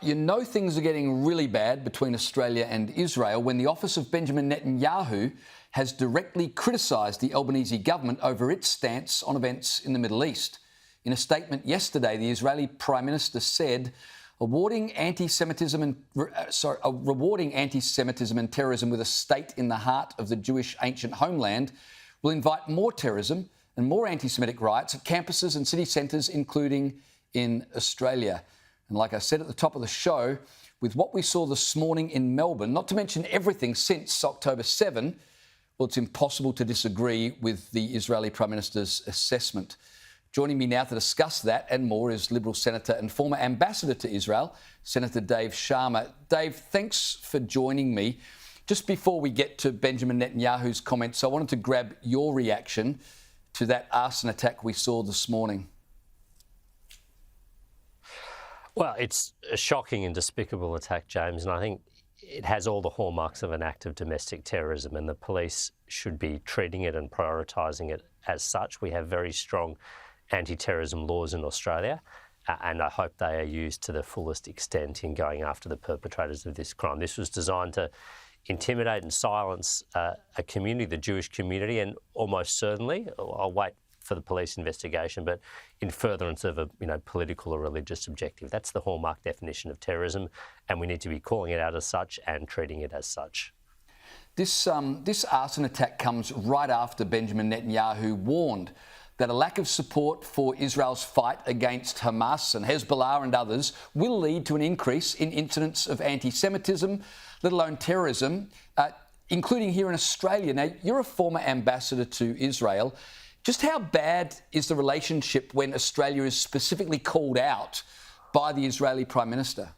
you know things are getting really bad between Australia and Israel when the office of Benjamin Netanyahu has directly criticised the Albanese government over its stance on events in the Middle East. In a statement yesterday, the Israeli Prime Minister said rewarding anti-Semitism and terrorism with a state in the heart of the Jewish ancient homeland will invite more terrorism and more anti-Semitic riots at campuses and city centres, including in Australia. And like I said at the top of the show, with what we saw this morning in Melbourne, not to mention everything since October 7, well, it's impossible to disagree with the Israeli Prime Minister's assessment. Joining me now to discuss that and more is Liberal Senator and former Ambassador to Israel, Senator Dave Sharma. Dave, thanks for joining me. Just before we get to Benjamin Netanyahu's comments, I wanted to grab your reaction to that arson attack we saw this morning. Well, it's a shocking and despicable attack, James, and I think it has all the hallmarks of an act of domestic terrorism, and the police should be treating it and prioritising it as such. We have very strong anti-terrorism laws in Australia, and I hope they are used to the fullest extent in going after the perpetrators of this crime. This was designed to intimidate and silence a community, the Jewish community, and almost certainly, I'll wait for the police investigation, but in furtherance of a political or religious objective. That's the hallmark definition of terrorism, and we need to be calling it out as such and treating it as such. This arson attack comes right after Benjamin Netanyahu warned that a lack of support for Israel's fight against Hamas and Hezbollah and others will lead to an increase in incidents of anti-Semitism, let alone terrorism, including here in Australia. Now, you're a former ambassador to Israel. Just how bad is the relationship when Australia is specifically called out by the Israeli Prime Minister?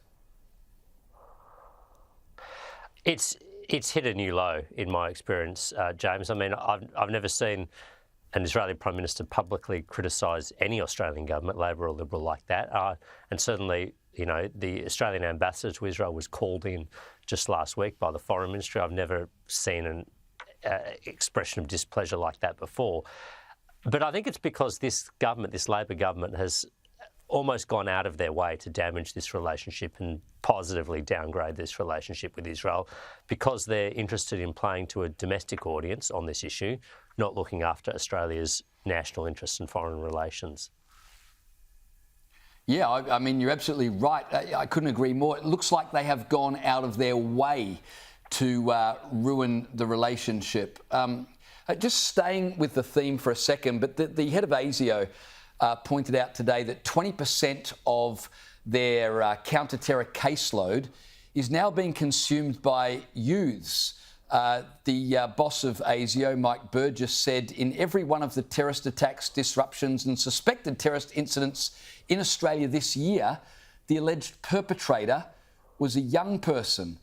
It's hit a new low in my experience, James. I mean, I've never seen an Israeli Prime Minister publicly criticise any Australian government, Labor or Liberal, like that. And certainly, the Australian ambassador to Israel was called in just last week by the Foreign Ministry. I've never seen an expression of displeasure like that before. But I think it's because this government, this Labor government, has almost gone out of their way to damage this relationship and positively downgrade this relationship with Israel because they're interested in playing to a domestic audience on this issue, not looking after Australia's national interests and foreign relations. Yeah, I mean, you're absolutely right. I couldn't agree more. It looks like they have gone out of their way to ruin the relationship. Just staying with the theme for a second, but the head of ASIO pointed out today that 20% of their counter-terror caseload is now being consumed by youths. The boss of ASIO, Mike Burgess, said in every one of the terrorist attacks, disruptions and suspected terrorist incidents in Australia this year, the alleged perpetrator was a young person.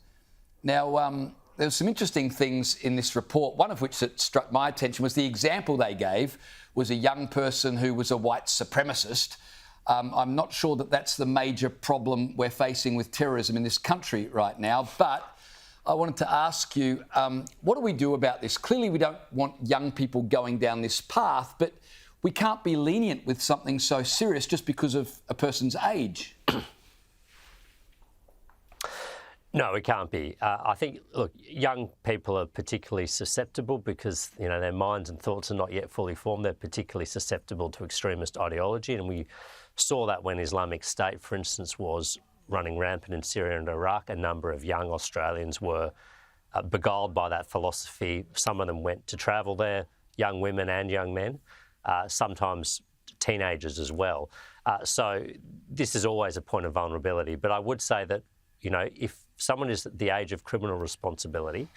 Now, there were some interesting things in this report, one of which that struck my attention was the example they gave was a young person who was a white supremacist. I'm not sure that that's the major problem we're facing with terrorism in this country right now, but I wanted to ask you, what do we do about this? Clearly, we don't want young people going down this path, but we can't be lenient with something so serious just because of a person's age. No, it can't be. I think, look, young people are particularly susceptible because, their minds and thoughts are not yet fully formed. They're particularly susceptible to extremist ideology. And we saw that when Islamic State, for instance, was running rampant in Syria and Iraq. A number of young Australians were beguiled by that philosophy. Some of them went to travel there, young women and young men, sometimes teenagers as well. So this is always a point of vulnerability. But I would say that, if someone is at the age of criminal responsibility,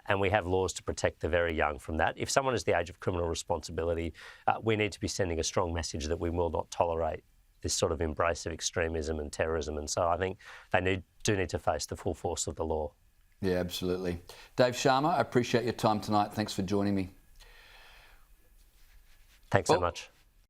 and we have laws to protect the very young from that, if someone is the age of criminal responsibility, we need to be sending a strong message that we will not tolerate this sort of embrace of extremism and terrorism. And so I think they do need to face the full force of the law. Yeah, absolutely. Dave Sharma, I appreciate your time tonight. Thanks for joining me. Thanks so much.